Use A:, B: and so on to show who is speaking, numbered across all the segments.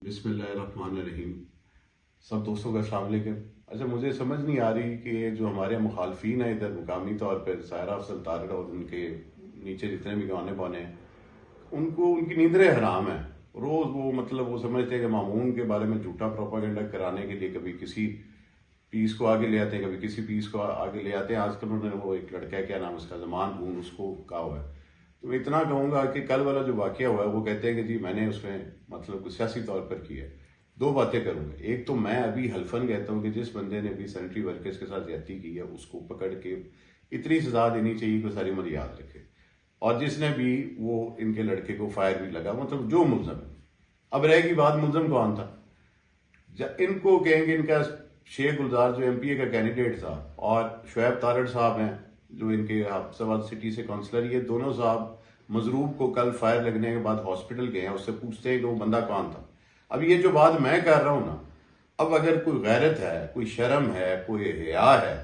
A: بسم اللہ الرحمن الرحیم. سب دوستوں کا السلام علیکم. اچھا، مجھے سمجھ نہیں آ رہی کہ جو ہمارے مخالفین ہیں ادھر مقامی طور پہ سائرہ افضل طارق اور ان کے نیچے جتنے بھی گانے بانے ہیں، ان کو ان کی نیندریں حرام ہیں. روز وہ سمجھتے ہیں کہ مامون کے بارے میں جھوٹا پروپیگنڈا کرانے کے لیے کبھی کسی پیس کو آگے لے آتے ہیں، کبھی کسی پیس کو آگے لے آتے ہیں. آج کل انہوں نے وہ ایک لڑکا ہے، کیا نام اس کا، زمان بون، اس کو کہا ہوا ہے. تو میں اتنا کہوں گا کہ کل والا جو واقعہ ہوا ہے وہ کہتے ہیں کہ جی میں نے اس میں کوئی سیاسی طور پر کیا ہے. دو باتیں کروں گا. ایک تو میں ابھی حلفاً کہتا ہوں کہ جس بندے نے بھی سینیٹری ورکرز کے ساتھ زیادتی کی ہے اس کو پکڑ کے اتنی سزا دینی چاہیے کہ ساری عمر یاد رکھے. اور جس نے بھی وہ ان کے لڑکے کو فائر بھی لگا، جو ملزم ہے. اب رہے گی بات ملزم کون تھا. ان کو کہیں گے ان کا شیخ گلزار جو ایم پی اے کا کینڈیڈیٹ تھا اور شعیب طارڑ صاحب ہیں جو ان کے سواد سٹی سے کونسلر، یہ دونوں صاحب مضروب کو کل فائر لگنے کے بعد ہاسپٹل گئے ہیں. اس سے پوچھتے ہیں کہ وہ بندہ کون تھا. اب یہ جو بات میں کر رہا ہوں نا، اب اگر کوئی غیرت ہے، کوئی شرم ہے، کوئی حیا ہے،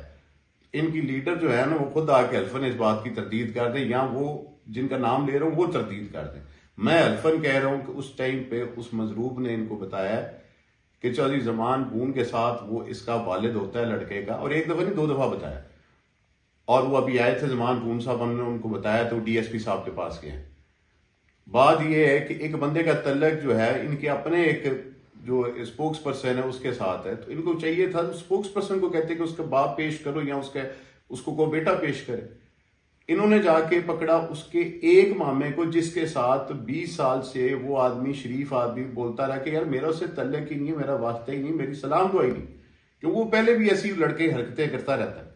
A: ان کی لیڈر جو ہے نا وہ خود آ کے حلفاً اس بات کی تردید کر دیں، یا وہ جن کا نام لے رہا ہوں وہ تردید کر دیں. میں حلفاً کہہ رہا ہوں کہ اس ٹائم پہ اس مضروب نے ان کو بتایا کہ چودھری زمان بون کے ساتھ وہ اس کا والد ہوتا ہے لڑکے کا، اور ایک دفعہ نہیں 2 دفعہ بتایا. اور وہ ابھی آئے تھے زمان بون صاحب، ہم نے ان کو بتایا تو ڈی ایس پی صاحب کے پاس گئے ہیں. بات یہ ہے کہ ایک بندے کا تعلق جو ہے ان کے اپنے ایک جو اسپوکس پرسن ہے اس کے ساتھ ہے، تو ان کو چاہیے تھا اسپوکس پرسن کو کہتے کہ اس کا باپ پیش کرو یا اس کو کوئی بیٹا پیش کرے. انہوں نے جا کے پکڑا اس کے ایک مامے کو جس کے ساتھ 20 سال سے وہ آدمی، شریف آدمی، بولتا رہا کہ یار میرا اس سے تعلق ہی نہیں ہے، میرا واسطہ ہی نہیں، میری سلام دعائی نہیں، کیونکہ وہ پہلے بھی ایسی لڑکے حرکتیں کرتا رہتا ہے.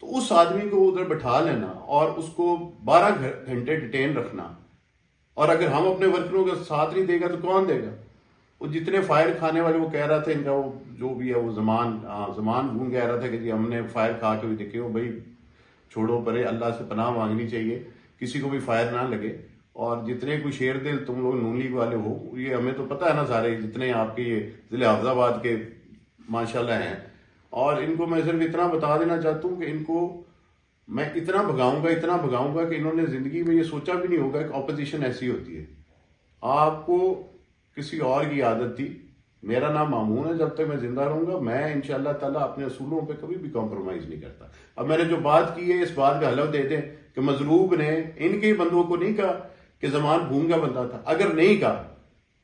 A: تو اس آدمی کو ادھر بٹھا لینا اور اس کو 12 گھنٹے ڈیٹین رکھنا، اور اگر ہم اپنے ورکروں کا ساتھ نہیں دے گا تو کون دے گا. وہ جتنے فائر کھانے والے، وہ کہہ رہا تھا ان کا وہ جو بھی ہے وہ زمان بون کہہ رہا تھا کہ جی ہم نے فائر کھا کے بھی دیکھے ہو. بھائی چھوڑو پرے، اللہ سے پناہ مانگنی چاہیے، کسی کو بھی فائر نہ لگے. اور جتنے کوئی شیر دل تم لوگ نون لیگ والے ہو، یہ ہمیں تو پتہ ہے نا، سارے جتنے آپ کے یہ ضلع حافظ آباد کے ماشاءاللہ ہیں. اور ان کو میں صرف اتنا بتا دینا چاہتا ہوں کہ ان کو میں اتنا بھگاؤں گا کہ انہوں نے زندگی میں یہ سوچا بھی نہیں ہوگا کہ اپوزیشن ایسی ہوتی ہے. آپ کو کسی اور کی عادت تھی. میرا نام مامون ہے، جب تک میں زندہ رہوں گا میں انشاءاللہ تعالیٰ اپنے اصولوں پہ کبھی بھی کمپرومائز نہیں کرتا. اب میں نے جو بات کی ہے اس بات کا حلف دے دیں کہ مضروب نے ان کے بندوں کو نہیں کہا کہ زمان بھون کا بندہ تھا. اگر نہیں کہا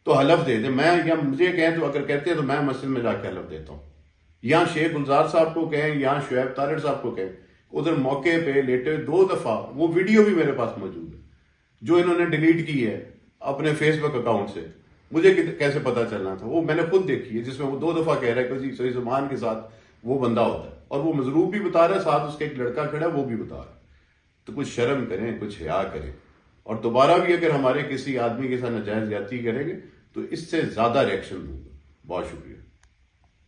A: تو حلف دے دیں. میں یا مجھے کہیں تو، اگر کہتے ہیں تو میں مسجد میں جا کے حلف دیتا ہوں. یا شیخ گلزار صاحب کو کہیں یا شعیب طارڑ صاحب کو کہیں، ادھر موقع پہ لیٹے 2 دفعہ وہ ویڈیو بھی میرے پاس موجود ہے جو انہوں نے ڈیلیٹ کی ہے اپنے فیس بک اکاؤنٹ سے. مجھے کیسے پتا چلنا تھا، وہ میں نے خود دیکھی ہے، جس میں وہ 2 دفعہ کہہ رہا ہے کہ جی سوئی زمان کے ساتھ وہ بندہ ہوتا ہے، اور وہ مضروب بھی بتا رہا ہے، ساتھ اس کا ایک لڑکا کھڑا ہے وہ بھی بتا رہا ہے. تو کچھ شرم کریں، کچھ حیا کریں. اور دوبارہ بھی اگر ہمارے کسی آدمی کے ساتھ ناجائز زیادتی کریں گے تو اس سے زیادہ ریئیکشن دوں گا. بہت شکریہ.